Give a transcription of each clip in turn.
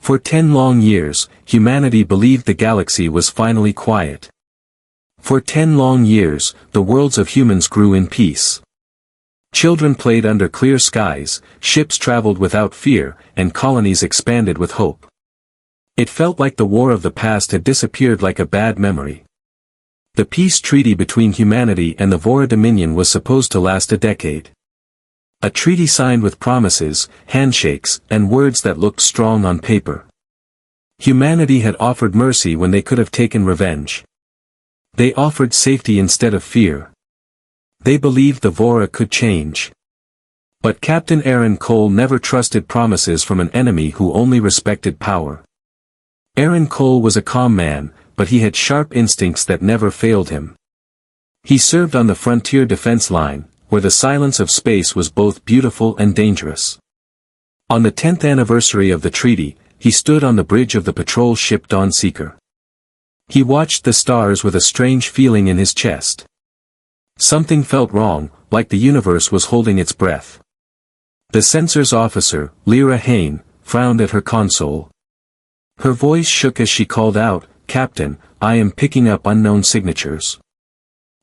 For 10 long years, humanity believed the galaxy was finally quiet. For 10 long years, the worlds of humans grew in peace. Children played under clear skies, ships traveled without fear, and colonies expanded with hope. It felt like the war of the past had disappeared like a bad memory. The peace treaty between humanity and the Vora Dominion was supposed to last a decade. A treaty signed with promises, handshakes, and words that looked strong on paper. Humanity had offered mercy when they could have taken revenge. They offered safety instead of fear. They believed the Vora could change. But Captain Aaron Cole never trusted promises from an enemy who only respected power. Aaron Cole was a calm man, but he had sharp instincts that never failed him. He served on the frontier defense line, where the silence of space was both beautiful and dangerous. On the 10th anniversary of the treaty, he stood on the bridge of the patrol ship Dawnseeker. He watched the stars with a strange feeling in his chest. Something felt wrong, like the universe was holding its breath. The sensors officer, Lyra Hain, frowned at her console. Her voice shook as she called out, "Captain, I am picking up unknown signatures."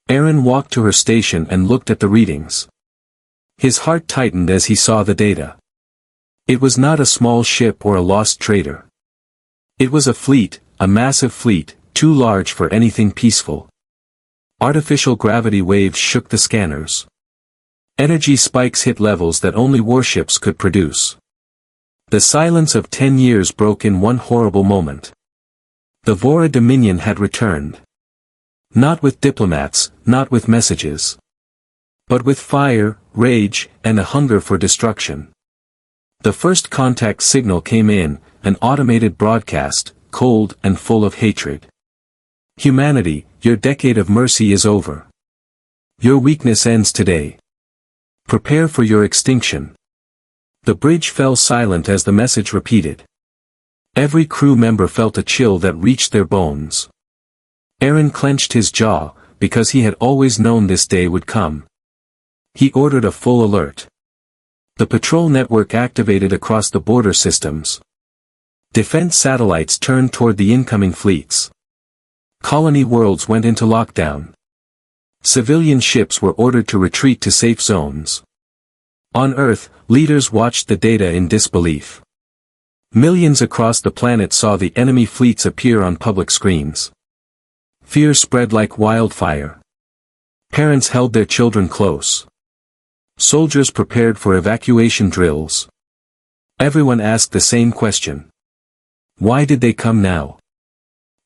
Aaron walked to her station and looked at the readings. His heart tightened as he saw the data. It was not a small ship or a lost trader. It was a fleet, a massive fleet, too large for anything peaceful. Artificial gravity waves shook the scanners. Energy spikes hit levels that only warships could produce. The silence of 10 years broke in one horrible moment. The Vora Dominion had returned. Not with diplomats, not with messages. But with fire, rage, and a hunger for destruction. The first contact signal came in, an automated broadcast, cold and full of hatred. "Humanity, your decade of mercy is over. Your weakness ends today. Prepare for your extinction." The bridge fell silent as the message repeated. Every crew member felt a chill that reached their bones. Aaron clenched his jaw, because he had always known this day would come. He ordered a full alert. The patrol network activated across the border systems. Defense satellites turned toward the incoming fleets. Colony worlds went into lockdown. Civilian ships were ordered to retreat to safe zones. On Earth, leaders watched the data in disbelief. Millions across the planet saw the enemy fleets appear on public screens. Fear spread like wildfire. Parents held their children close. Soldiers prepared for evacuation drills. Everyone asked the same question. Why did they come now?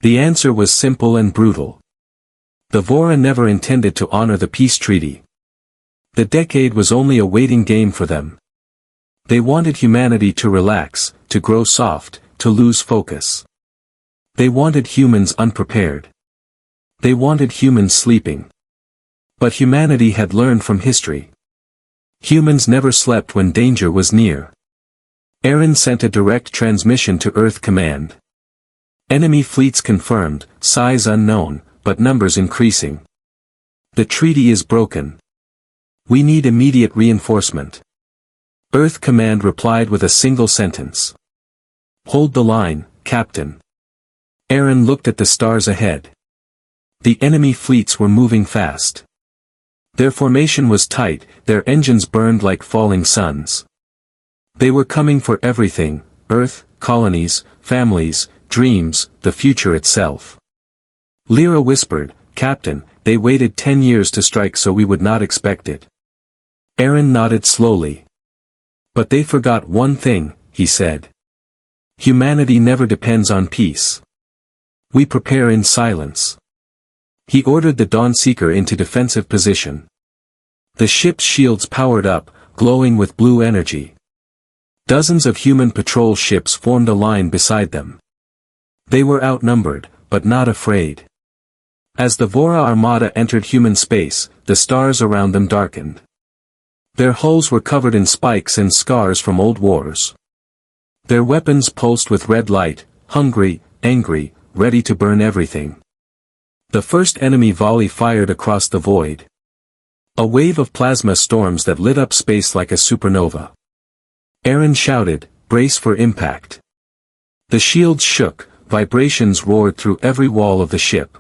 The answer was simple and brutal. The Vora never intended to honor the peace treaty. The decade was only a waiting game for them. They wanted humanity to relax, to grow soft, to lose focus. They wanted humans unprepared. They wanted humans sleeping. But humanity had learned from history. Humans never slept when danger was near. Aaron sent a direct transmission to Earth Command. Enemy fleets confirmed, size unknown, but numbers increasing. The treaty is broken. We need immediate reinforcement. Earth Command replied with a single sentence. Hold the line, Captain. Aaron looked at the stars ahead. The enemy fleets were moving fast. Their formation was tight, their engines burned like falling suns. They were coming for everything, Earth, colonies, families, dreams, the future itself. Lyra whispered, "Captain, they waited 10 years to strike so we would not expect it." Aaron nodded slowly. "But they forgot one thing," he said. "Humanity never depends on peace. We prepare in silence." He ordered the Dawnseeker into defensive position. The ship's shields powered up, glowing with blue energy. Dozens of human patrol ships formed a line beside them. They were outnumbered, but not afraid. As the Vora Armada entered human space, the stars around them darkened. Their hulls were covered in spikes and scars from old wars. Their weapons pulsed with red light, hungry, angry, ready to burn everything. The first enemy volley fired across the void. A wave of plasma storms that lit up space like a supernova. Aaron shouted, "Brace for impact." The shields shook, vibrations roared through every wall of the ship.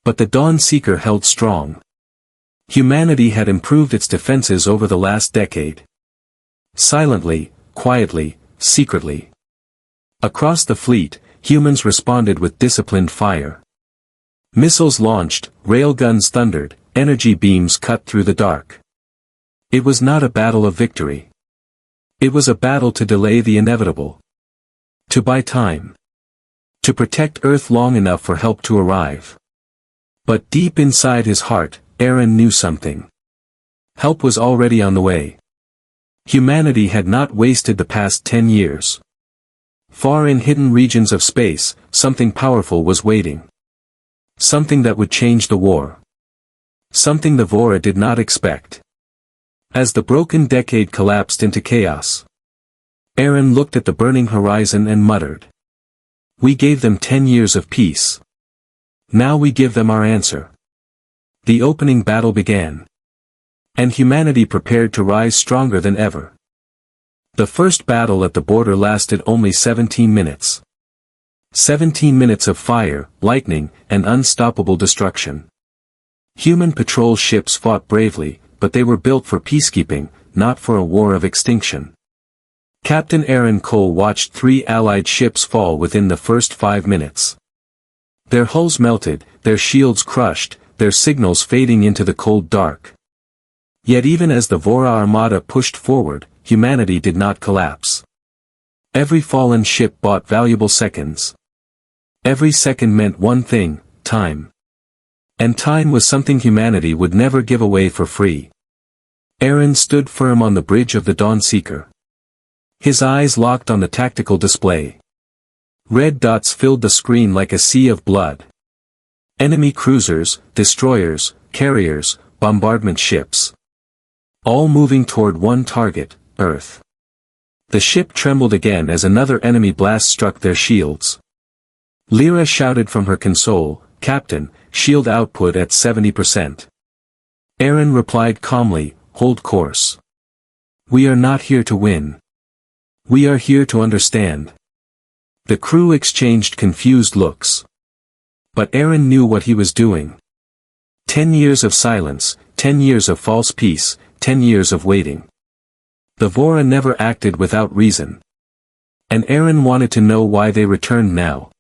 But the Dawn Seeker held strong. Humanity had improved its defenses over the last decade. Silently, quietly, secretly. Across the fleet, humans responded with disciplined fire. Missiles launched, railguns thundered, energy beams cut through the dark. It was not a battle of victory. It was a battle to delay the inevitable. To buy time. To protect Earth long enough for help to arrive. But deep inside his heart, Aaron knew something. Help was already on the way. Humanity had not wasted the past 10 years. Far in hidden regions of space, something powerful was waiting. Something that would change the war. Something the Vora did not expect. As the broken decade collapsed into chaos, Aaron looked at the burning horizon and muttered. We gave them 10 years of peace. Now we give them our answer. The opening battle began. And humanity prepared to rise stronger than ever. The first battle at the border lasted only 17 minutes. 17 minutes of fire, lightning, and unstoppable destruction. Human patrol ships fought bravely, but they were built for peacekeeping, not for a war of extinction. Captain Aaron Cole watched 3 Allied ships fall within the first 5 minutes. Their hulls melted, their shields crushed, their signals fading into the cold dark. Yet even as the Vora Armada pushed forward, humanity did not collapse. Every fallen ship bought valuable seconds. Every second meant one thing, time. And time was something humanity would never give away for free. Aaron stood firm on the bridge of the Dawn Seeker. His eyes locked on the tactical display. Red dots filled the screen like a sea of blood. Enemy cruisers, destroyers, carriers, bombardment ships. All moving toward one target, Earth. The ship trembled again as another enemy blast struck their shields. Lyra shouted from her console, Captain, shield output at 70%. Aaron replied calmly, hold course. We are not here to win. We are here to understand. The crew exchanged confused looks. But Aaron knew what he was doing. 10 years of silence, 10 years of false peace, 10 years of waiting. The Vora never acted without reason. And Aaron wanted to know why they returned now.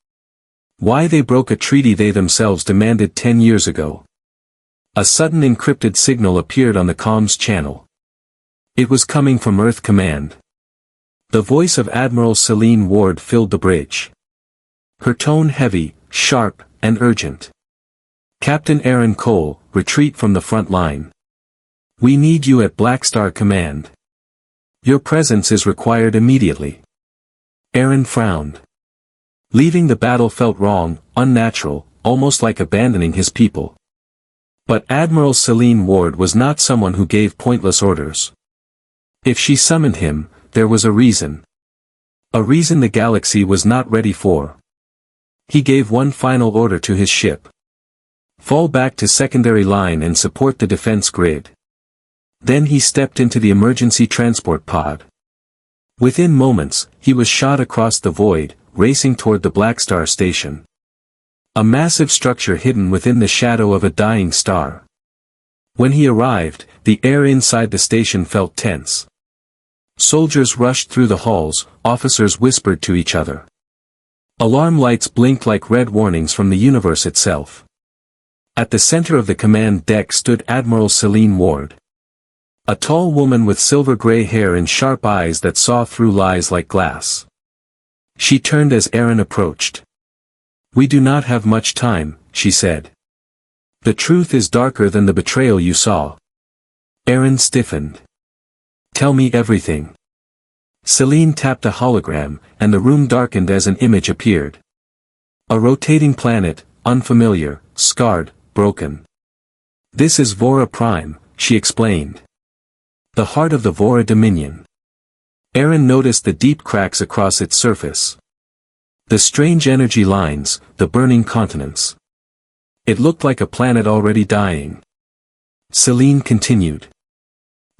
Why they broke a treaty they themselves demanded 10 years ago. A sudden encrypted signal appeared on the comms channel. It was coming from Earth Command. The voice of Admiral Celine Ward filled the bridge. Her tone heavy, sharp, and urgent. Captain Aaron Cole, retreat from the front line. We need you at Black Star Command. Your presence is required immediately. Aaron frowned. Leaving the battle felt wrong, unnatural, almost like abandoning his people. But Admiral Celine Ward was not someone who gave pointless orders. If she summoned him, there was a reason. A reason the galaxy was not ready for. He gave one final order to his ship. Fall back to secondary line and support the defense grid. Then he stepped into the emergency transport pod. Within moments, he was shot across the void, racing toward the Black Star station. A massive structure hidden within the shadow of a dying star. When he arrived, the air inside the station felt tense. Soldiers rushed through the halls, officers whispered to each other. Alarm lights blinked like red warnings from the universe itself. At the center of the command deck stood Admiral Celine Ward. A tall woman with silver-gray hair and sharp eyes that saw through lies like glass. She turned as Aaron approached. We do not have much time, she said. The truth is darker than the betrayal you saw. Aaron stiffened. Tell me everything. Celine tapped a hologram, and the room darkened as an image appeared. A rotating planet, unfamiliar, scarred, broken. This is Vora Prime, she explained. The heart of the Vora Dominion. Aaron noticed the deep cracks across its surface. The strange energy lines, the burning continents. It looked like a planet already dying. Celine continued.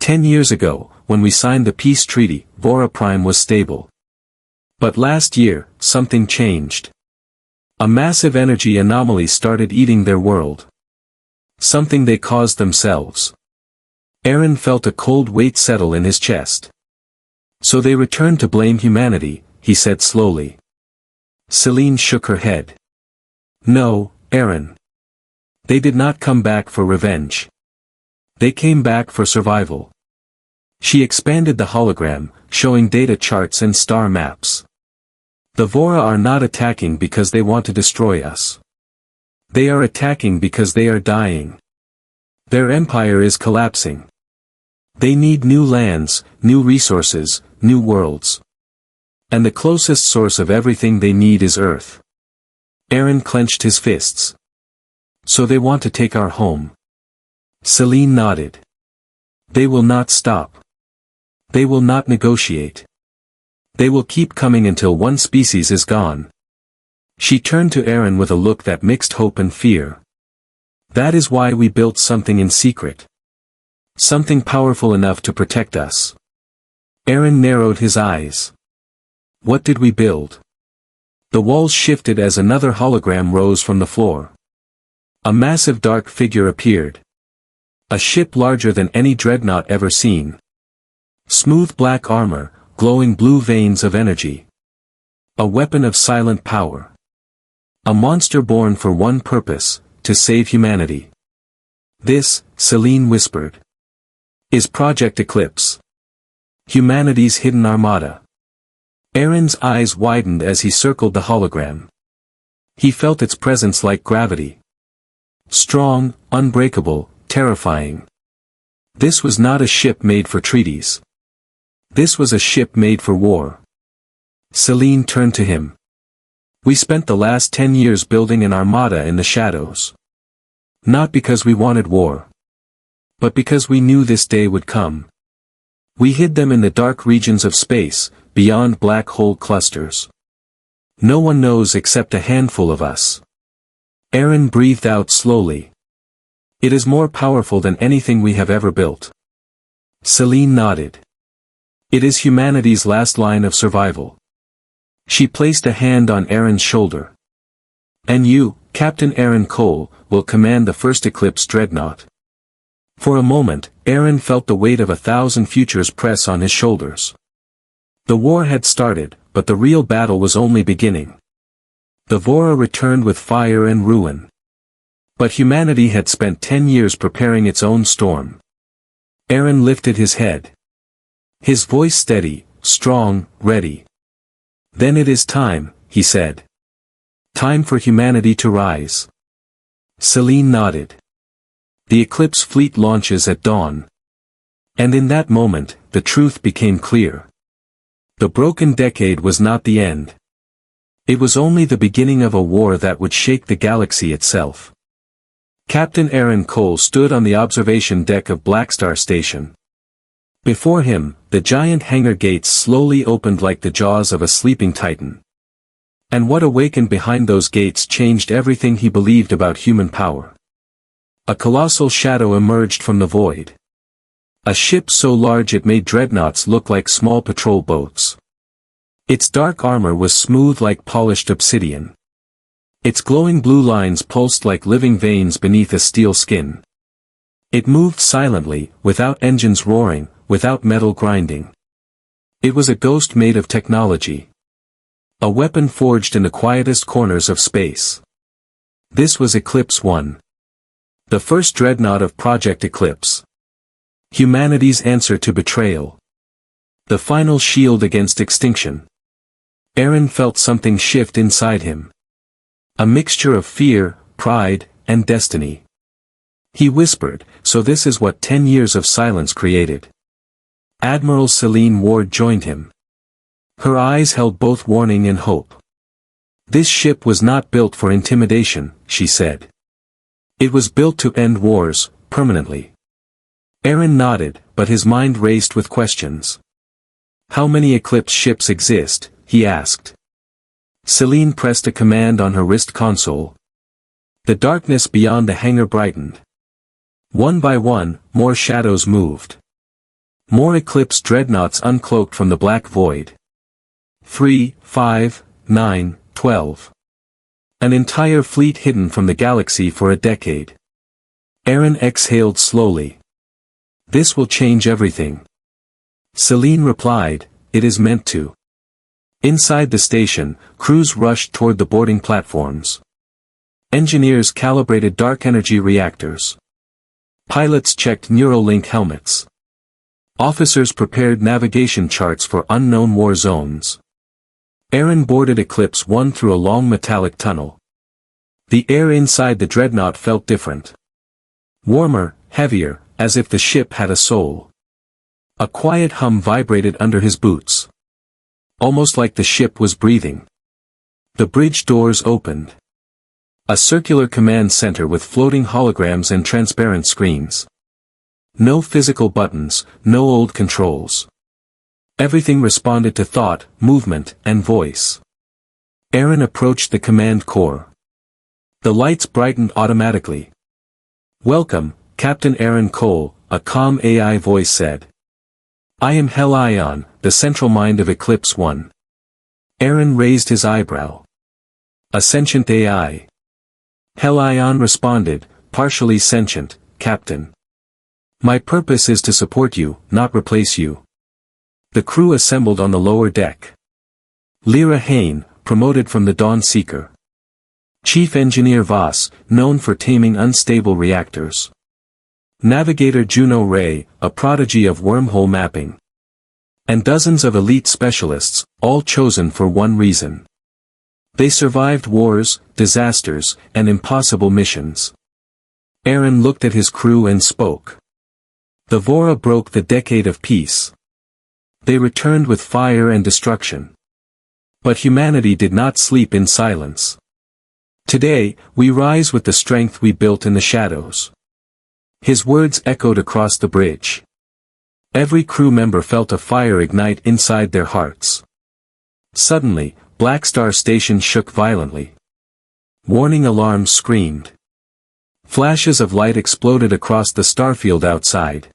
10 years ago, when we signed the peace treaty, Vora Prime was stable. But last year, something changed. A massive energy anomaly started eating their world. Something they caused themselves. Aaron felt a cold weight settle in his chest. So they returned to blame humanity, he said slowly. Celine shook her head. No, Aaron. They did not come back for revenge. They came back for survival. She expanded the hologram, showing data charts and star maps. The Vora are not attacking because they want to destroy us. They are attacking because they are dying. Their empire is collapsing. They need new lands, new resources, new worlds. And the closest source of everything they need is Earth. Aaron clenched his fists. So they want to take our home. Celine nodded. They will not stop. They will not negotiate. They will keep coming until one species is gone. She turned to Aaron with a look that mixed hope and fear. That is why we built something in secret. Something powerful enough to protect us. Aaron narrowed his eyes. What did we build? The walls shifted as another hologram rose from the floor. A massive dark figure appeared. A ship larger than any dreadnought ever seen. Smooth black armor, glowing blue veins of energy. A weapon of silent power. A monster born for one purpose, to save humanity. This, Celine whispered, is Project Eclipse. Humanity's hidden armada. Aaron's eyes widened as he circled the hologram. He felt its presence like gravity. Strong, unbreakable, terrifying. This was not a ship made for treaties. This was a ship made for war. Celine turned to him. We spent the last 10 years building an armada in the shadows. Not because we wanted war. But because we knew this day would come. We hid them in the dark regions of space, beyond black hole clusters. No one knows except a handful of us. Aaron breathed out slowly. It is more powerful than anything we have ever built. Celine nodded. It is humanity's last line of survival. She placed a hand on Aaron's shoulder. And you, Captain Aaron Cole, will command the first Eclipse dreadnought. For a moment, Aaron felt the weight of 1,000 futures press on his shoulders. The war had started, but the real battle was only beginning. The Vora returned with fire and ruin. But humanity had spent 10 years preparing its own storm. Aaron lifted his head. His voice steady, strong, ready. Then it is time, he said. Time for humanity to rise. Celine nodded. The Eclipse fleet launches at dawn. And in that moment, the truth became clear. The broken decade was not the end. It was only the beginning of a war that would shake the galaxy itself. Captain Aaron Cole stood on the observation deck of Blackstar Station. Before him, the giant hangar gates slowly opened like the jaws of a sleeping titan. And what awakened behind those gates changed everything he believed about human power. A colossal shadow emerged from the void. A ship so large it made dreadnoughts look like small patrol boats. Its dark armor was smooth like polished obsidian. Its glowing blue lines pulsed like living veins beneath a steel skin. It moved silently, without engines roaring, without metal grinding. It was a ghost made of technology. A weapon forged in the quietest corners of space. This was Eclipse 1. The first dreadnought of Project Eclipse. Humanity's answer to betrayal. The final shield against extinction. Aaron felt something shift inside him. A mixture of fear, pride, and destiny. He whispered, so this is what 10 years of silence created. Admiral Celine Ward joined him. Her eyes held both warning and hope. This ship was not built for intimidation, she said. It was built to end wars, permanently. Aaron nodded, but his mind raced with questions. How many Eclipse ships exist, he asked. Celine pressed a command on her wrist console. The darkness beyond the hangar brightened. One by one, more shadows moved. More Eclipse dreadnoughts uncloaked from the black void. 3, 5, 9, 12. An entire fleet hidden from the galaxy for a decade. Aaron exhaled slowly. This will change everything. Celine replied, it is meant to. Inside the station, crews rushed toward the boarding platforms. Engineers calibrated dark energy reactors. Pilots checked Neuralink helmets. Officers prepared navigation charts for unknown war zones. Aaron boarded Eclipse 1 through a long metallic tunnel. The air inside the dreadnought felt different. Warmer, heavier, as if the ship had a soul. A quiet hum vibrated under his boots. Almost like the ship was breathing. The bridge doors opened. A circular command center with floating holograms and transparent screens. No physical buttons, no old controls. Everything responded to thought, movement, and voice. Aaron approached the command core. The lights brightened automatically. Welcome, Captain Aaron Cole, a calm AI voice said. I am Hell Ion, the central mind of Eclipse 1. Aaron raised his eyebrow. A sentient AI. Hell Ion responded, partially sentient, Captain. My purpose is to support you, not replace you. The crew assembled on the lower deck. Lyra Hain, promoted from the Dawn Seeker. Chief Engineer Voss, known for taming unstable reactors. Navigator Juno Ray, a prodigy of wormhole mapping. And dozens of elite specialists, all chosen for one reason. They survived wars, disasters, and impossible missions. Aaron looked at his crew and spoke. The Vora broke the decade of peace. They returned with fire and destruction. But humanity did not sleep in silence. Today, we rise with the strength we built in the shadows. His words echoed across the bridge. Every crew member felt a fire ignite inside their hearts. Suddenly, Black Star Station shook violently. Warning alarms screamed. Flashes of light exploded across the starfield outside.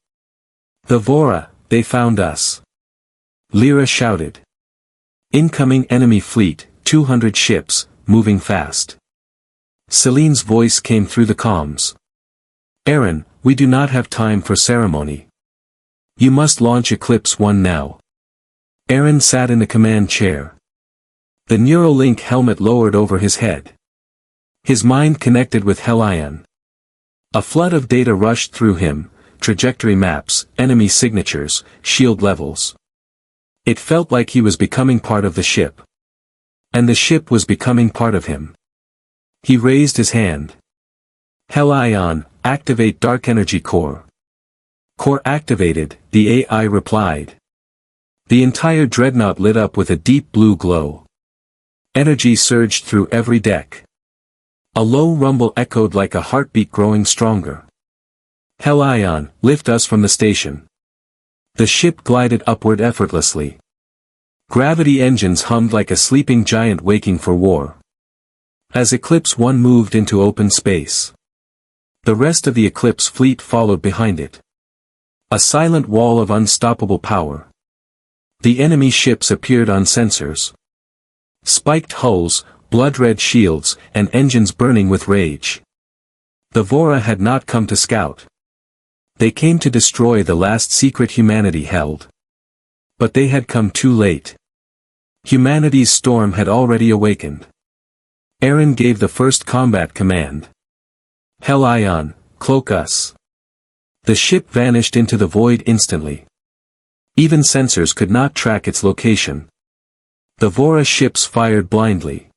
The Vora, they found us. Lyra shouted. Incoming enemy fleet, 200 ships, moving fast. Celine's voice came through the comms. Aaron, we do not have time for ceremony. You must launch Eclipse 1 now. Aaron sat in the command chair. The Neuralink helmet lowered over his head. His mind connected with Hell Ion. A flood of data rushed through him, trajectory maps, enemy signatures, shield levels. It felt like he was becoming part of the ship. And the ship was becoming part of him. He raised his hand. Hell Ion, activate Dark Energy Core. Core activated, the AI replied. The entire dreadnought lit up with a deep blue glow. Energy surged through every deck. A low rumble echoed like a heartbeat growing stronger. Hell Ion, lift us from the station. The ship glided upward effortlessly. Gravity engines hummed like a sleeping giant waking for war. As Eclipse 1 moved into open space, the rest of the Eclipse fleet followed behind it. A silent wall of unstoppable power. The enemy ships appeared on sensors. Spiked hulls, blood-red shields, and engines burning with rage. The Vora had not come to scout. They came to destroy the last secret humanity held. But they had come too late. Humanity's storm had already awakened. Aaron gave the first combat command. Hell Ion, cloak us. The ship vanished into the void instantly. Even sensors could not track its location. The Vora ships fired blindly.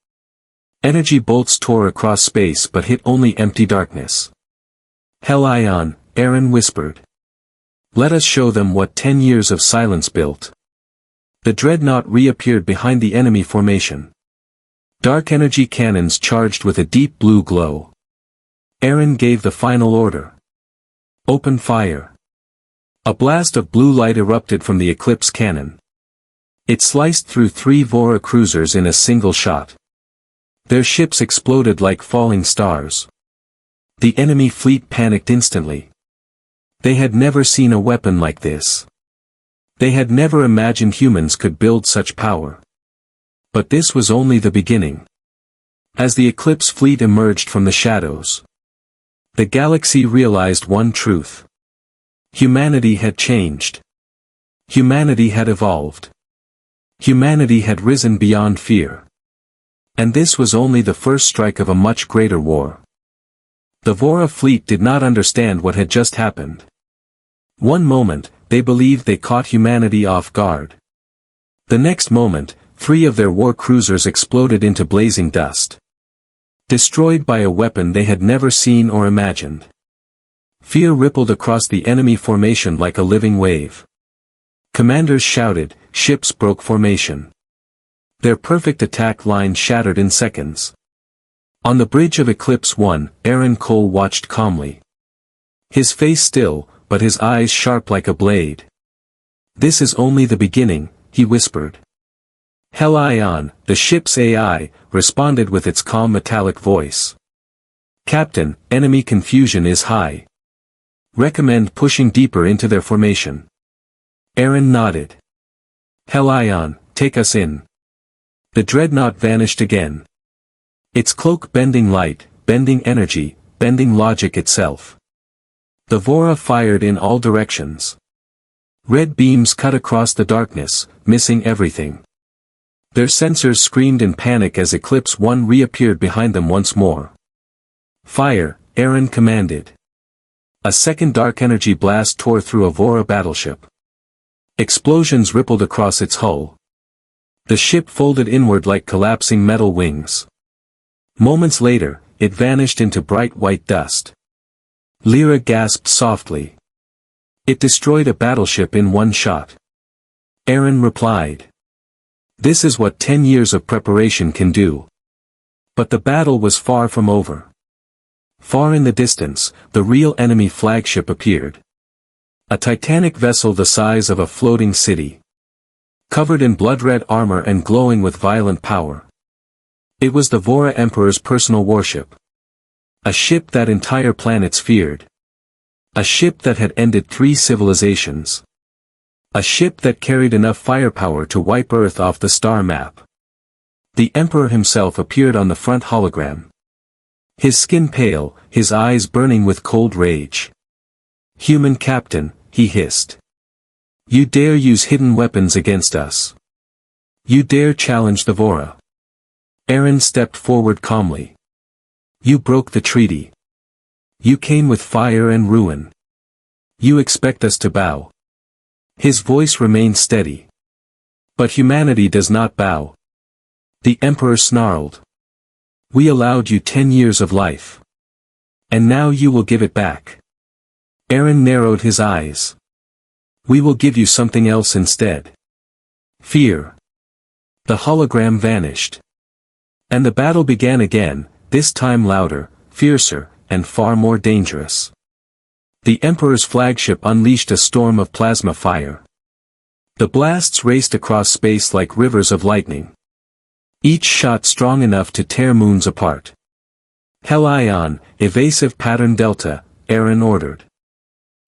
Energy bolts tore across space but hit only empty darkness. Hell Ion, Aaron whispered. Let us show them what 10 years of silence built. The dreadnought reappeared behind the enemy formation. Dark energy cannons charged with a deep blue glow. Aaron gave the final order. Open fire. A blast of blue light erupted from the Eclipse cannon. It sliced through 3 Vora cruisers in a single shot. Their ships exploded like falling stars. The enemy fleet panicked instantly. They had never seen a weapon like this. They had never imagined humans could build such power. But this was only the beginning. As the Eclipse fleet emerged from the shadows, the galaxy realized one truth. Humanity had changed. Humanity had evolved. Humanity had risen beyond fear. And this was only the first strike of a much greater war. The Vora fleet did not understand what had just happened. One moment, they believed they caught humanity off guard. The next moment, 3 of their war cruisers exploded into blazing dust. Destroyed by a weapon they had never seen or imagined. Fear rippled across the enemy formation like a living wave. Commanders shouted, ships broke formation. Their perfect attack line shattered in seconds. On the bridge of Eclipse 1, Aaron Cole watched calmly. His face still, but his eyes sharp like a blade. "This is only the beginning," he whispered. Helion, the ship's AI, responded with its calm metallic voice. "Captain, enemy confusion is high. Recommend pushing deeper into their formation." Aaron nodded. "Helion, take us in." The dreadnought vanished again. Its cloak bending light, bending energy, bending logic itself. The Vora fired in all directions. Red beams cut across the darkness, missing everything. Their sensors screamed in panic as Eclipse 1 reappeared behind them once more. "Fire," Aaron commanded. A second dark energy blast tore through a Vora battleship. Explosions rippled across its hull. The ship folded inward like collapsing metal wings. Moments later, it vanished into bright white dust. Lyra gasped softly. "It destroyed a battleship in one shot." Aaron replied. "This is what 10 years of preparation can do." But the battle was far from over. Far in the distance, the real enemy flagship appeared. A titanic vessel the size of a floating city. Covered in blood-red armor and glowing with violent power. It was the Vora Emperor's personal warship. A ship that entire planets feared. A ship that had ended 3 civilizations. A ship that carried enough firepower to wipe Earth off the star map. The Emperor himself appeared on the front hologram. His skin pale, his eyes burning with cold rage. "Human captain," he hissed. "You dare use hidden weapons against us? You dare challenge the Vora?" Aaron stepped forward calmly. "You broke the treaty. You came with fire and ruin. You expect us to bow?" His voice remained steady. "But humanity does not bow." The Emperor snarled. "We allowed you 10 years of life. And now you will give it back." Aaron narrowed his eyes. "We will give you something else instead. Fear." The hologram vanished. And the battle began again, this time louder, fiercer, and far more dangerous. The Emperor's flagship unleashed a storm of plasma fire. The blasts raced across space like rivers of lightning. Each shot strong enough to tear moons apart. "Helion, evasive pattern Delta," Aaron ordered.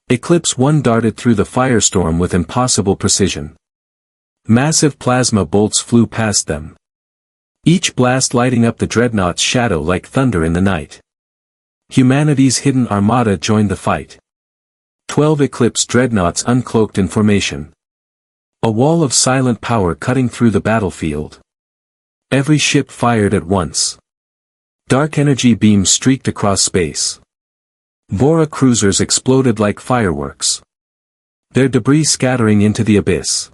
Eclipse 1 darted through the firestorm with impossible precision. Massive plasma bolts flew past them. Each blast lighting up the dreadnought's shadow like thunder in the night. Humanity's hidden armada joined the fight. 12 Eclipse dreadnoughts uncloaked in formation. A wall of silent power cutting through the battlefield. Every ship fired at once. Dark energy beams streaked across space. Vora cruisers exploded like fireworks. Their debris scattering into the abyss.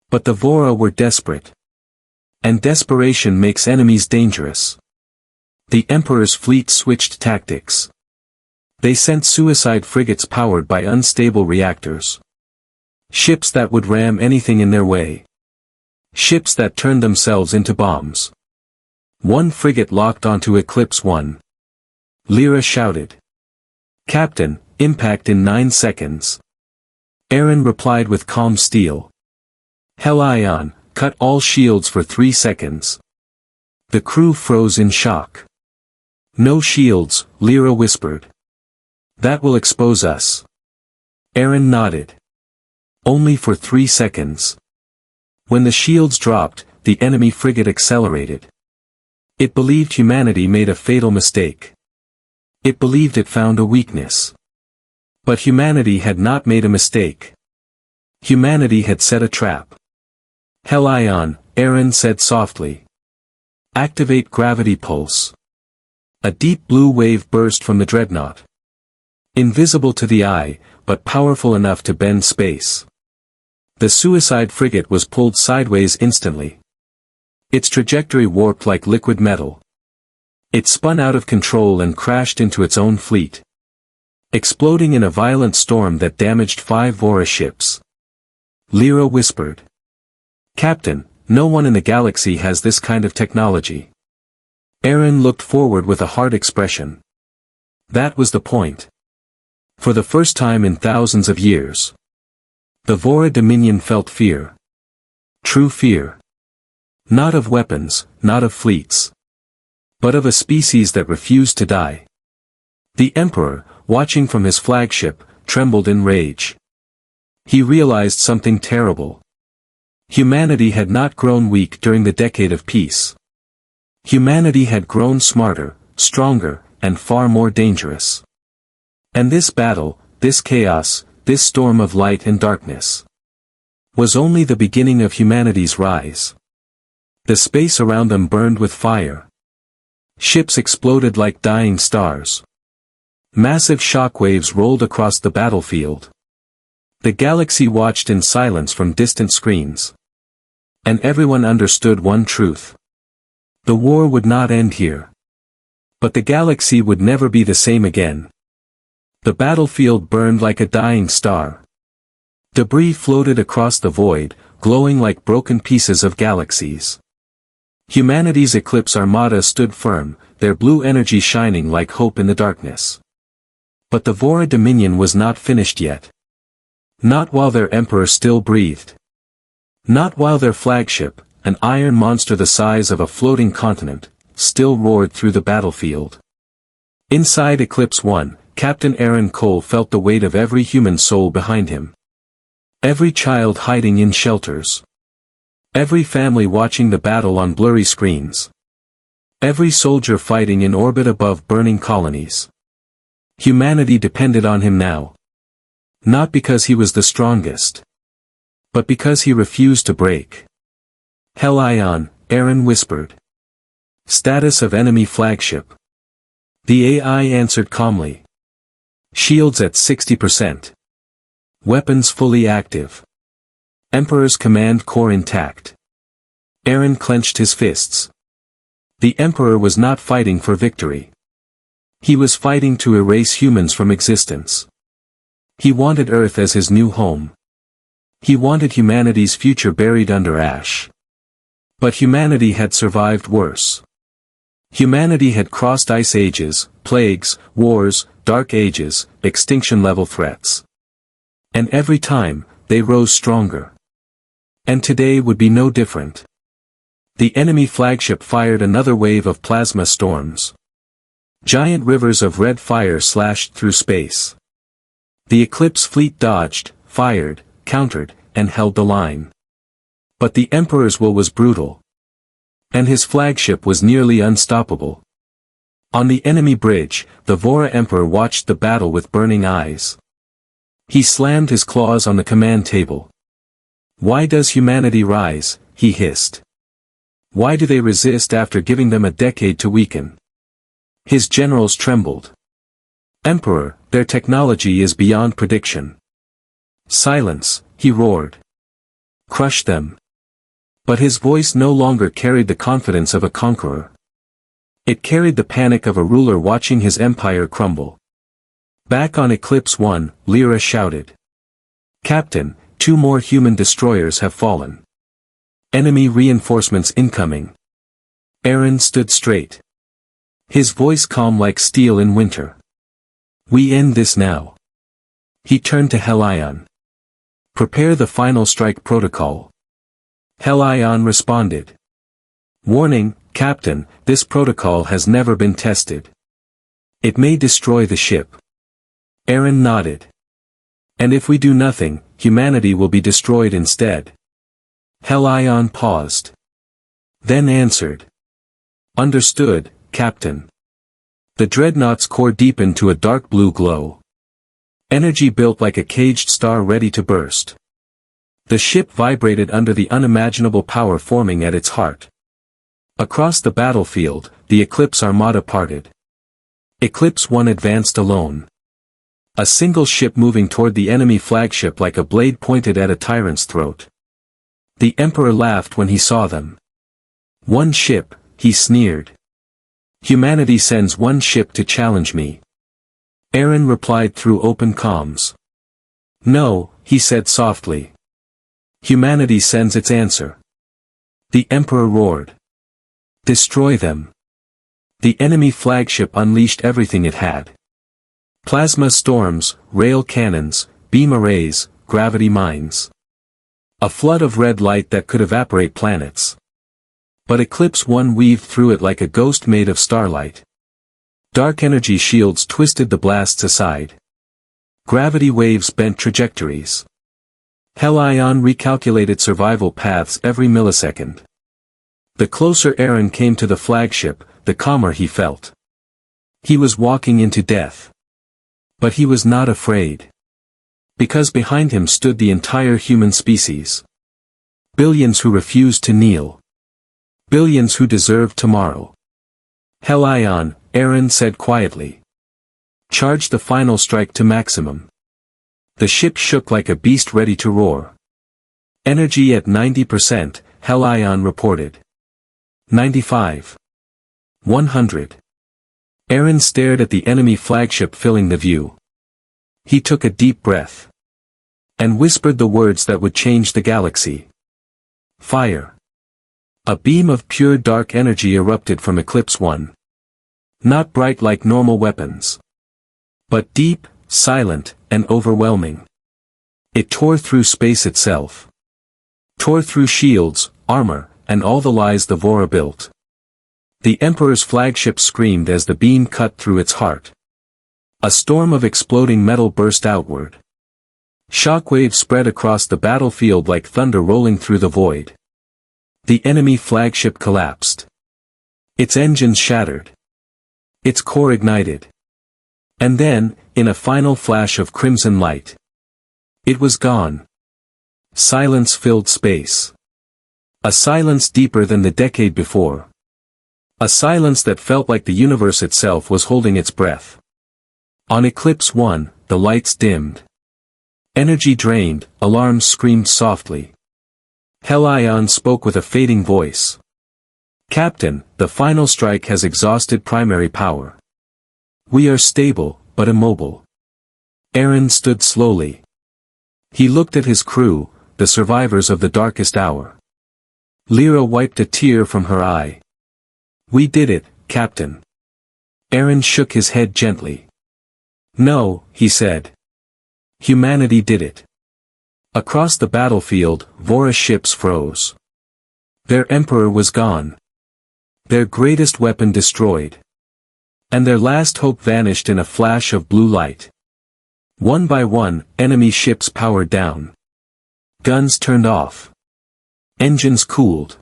But the Vora were desperate. And desperation makes enemies dangerous. The Emperor's fleet switched tactics. They sent suicide frigates powered by unstable reactors. Ships that would ram anything in their way. Ships that turned themselves into bombs. One frigate locked onto Eclipse 1. Lyra shouted. "Captain, impact in 9 seconds." Aaron replied with calm steel. "Helion, cut all shields for 3 seconds." The crew froze in shock. "No shields," Lyra whispered. "That will expose us." Aaron nodded. "Only for 3 seconds. When the shields dropped, the enemy frigate accelerated. It believed humanity made a fatal mistake. It believed it found a weakness. But humanity had not made a mistake. Humanity had set a trap. Helion, Aaron said softly. Activate gravity pulse. A deep blue wave burst from the dreadnought. Invisible to the eye, but powerful enough to bend space. The suicide frigate was pulled sideways instantly. Its trajectory warped like liquid metal. It spun out of control and crashed into its own fleet, exploding in a violent storm that damaged 5 Vora ships. Lyra whispered. Captain, no one in the galaxy has this kind of technology. Aaron looked forward with a hard expression. That was the point. For the first time in thousands of years, the Vora Dominion felt fear. True fear. Not of weapons, not of fleets, but of a species that refused to die. The Emperor, watching from his flagship, trembled in rage. He realized something terrible. Humanity had not grown weak during the decade of peace. Humanity had grown smarter, stronger, and far more dangerous. And this battle, this chaos, this storm of light and darkness, was only the beginning of humanity's rise. The space around them burned with fire. Ships exploded like dying stars. Massive shockwaves rolled across the battlefield. The galaxy watched in silence from distant screens. And everyone understood one truth. The war would not end here. But the galaxy would never be the same again. The battlefield burned like a dying star. Debris floated across the void, glowing like broken pieces of galaxies. Humanity's Eclipse Armada stood firm, their blue energy shining like hope in the darkness. But the Vora Dominion was not finished yet. Not while their emperor still breathed. Not while their flagship, an iron monster the size of a floating continent, still roared through the battlefield. Inside Eclipse 1, Captain Aaron Cole felt the weight of every human soul behind him. Every child hiding in shelters. Every family watching the battle on blurry screens. Every soldier fighting in orbit above burning colonies. Humanity depended on him now. Not because he was the strongest, but because he refused to break. Helion, Aaron whispered. Status of enemy flagship. The AI answered calmly. Shields at 60%. Weapons fully active. Emperor's command core intact. Aaron clenched his fists. The Emperor was not fighting for victory. He was fighting to erase humans from existence. He wanted Earth as his new home. He wanted humanity's future buried under ash. But humanity had survived worse. Humanity had crossed ice ages, plagues, wars, dark ages, extinction-level threats. And every time, they rose stronger. And today would be no different. The enemy flagship fired another wave of plasma storms. Giant rivers of red fire slashed through space. The Eclipse fleet dodged, fired, countered, and held the line. But the Emperor's will was brutal. And his flagship was nearly unstoppable. On the enemy bridge, the Vora Emperor watched the battle with burning eyes. He slammed his claws on the command table. Why does humanity rise? He hissed. Why do they resist after giving them a decade to weaken? His generals trembled. Emperor, their technology is beyond prediction. Silence, he roared. Crush them. But his voice no longer carried the confidence of a conqueror. It carried the panic of a ruler watching his empire crumble. Back on Eclipse 1, Lyra shouted. Captain, 2 more human destroyers have fallen. Enemy reinforcements incoming. Aaron stood straight. His voice calm like steel in winter. We end this now. He turned to Helion. Prepare the final strike protocol. Helion responded. Warning, Captain, this protocol has never been tested. It may destroy the ship. Aaron nodded. And if we do nothing, humanity will be destroyed instead. Helion paused. Then answered. Understood, Captain. The dreadnought's core deepened to a dark blue glow. Energy built like a caged star ready to burst. The ship vibrated under the unimaginable power forming at its heart. Across the battlefield, the Eclipse Armada parted. Eclipse 1 advanced alone. A single ship moving toward the enemy flagship like a blade pointed at a tyrant's throat. The Emperor laughed when he saw them. One ship, he sneered. Humanity sends one ship to challenge me. Aaron replied through open comms. No, he said softly. Humanity sends its answer. The Emperor roared. Destroy them. The enemy flagship unleashed everything it had. Plasma storms, rail cannons, beam arrays, gravity mines. A flood of red light that could evaporate planets. But Eclipse 1 weaved through it like a ghost made of starlight. Dark energy shields twisted the blasts aside. Gravity waves bent trajectories. Hell-ion recalculated survival paths every millisecond. The closer Aaron came to the flagship, the calmer he felt. He was walking into death. But he was not afraid. Because behind him stood the entire human species. Billions who refused to kneel. Billions who deserved tomorrow. Hell-ion, Aaron said quietly. Charge the final strike to maximum. The ship shook like a beast ready to roar. Energy at 90%, Hell-ion reported. 95. 100. Aaron stared at the enemy flagship filling the view. He took a deep breath. And whispered the words that would change the galaxy. Fire. A beam of pure dark energy erupted from Eclipse 1. Not bright like normal weapons. But deep, silent, and overwhelming. It tore through space itself. Tore through shields, armor, and all the lies the Vora built. The Emperor's flagship screamed as the beam cut through its heart. A storm of exploding metal burst outward. Shockwaves spread across the battlefield like thunder rolling through the void. The enemy flagship collapsed. Its engines shattered. Its core ignited. And then, in a final flash of crimson light, it was gone. Silence filled space. A silence deeper than the decade before. A silence that felt like the universe itself was holding its breath. On Eclipse 1, the lights dimmed. Energy drained, alarms screamed softly. Hell-ion spoke with a fading voice. Captain, the final strike has exhausted primary power. We are stable, but immobile. Aaron stood slowly. He looked at his crew, the survivors of the darkest hour. Lyra wiped a tear from her eye. We did it, Captain. Aaron shook his head gently. No, he said. Humanity did it. Across the battlefield, Vora ships froze. Their emperor was gone. Their greatest weapon destroyed. And their last hope vanished in a flash of blue light. One by one, enemy ships powered down. Guns turned off. Engines cooled.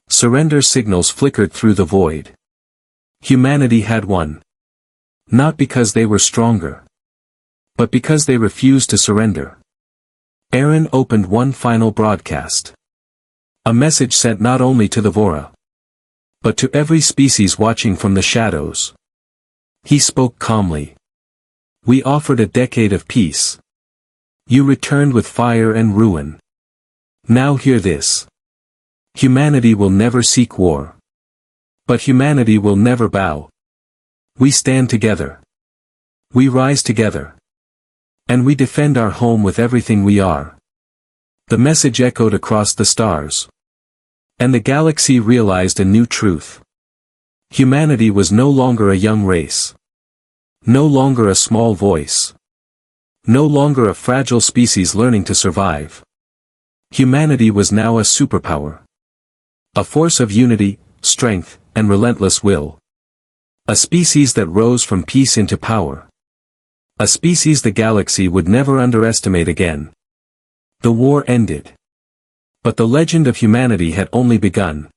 Surrender signals flickered through the void. Humanity had won. Not because they were stronger. But because they refused to surrender. Aaron opened one final broadcast. A message sent not only to the Vora, but to every species watching from the shadows. He spoke calmly. We offered a decade of peace. You returned with fire and ruin. Now hear this. Humanity will never seek war. But humanity will never bow. We stand together. We rise together. And we defend our home with everything we are. The message echoed across the stars. And the galaxy realized a new truth. Humanity was no longer a young race. No longer a small voice. No longer a fragile species learning to survive. Humanity was now a superpower. A force of unity, strength, and relentless will. A species that rose from peace into power. A species the galaxy would never underestimate again. The war ended. But the legend of humanity had only begun.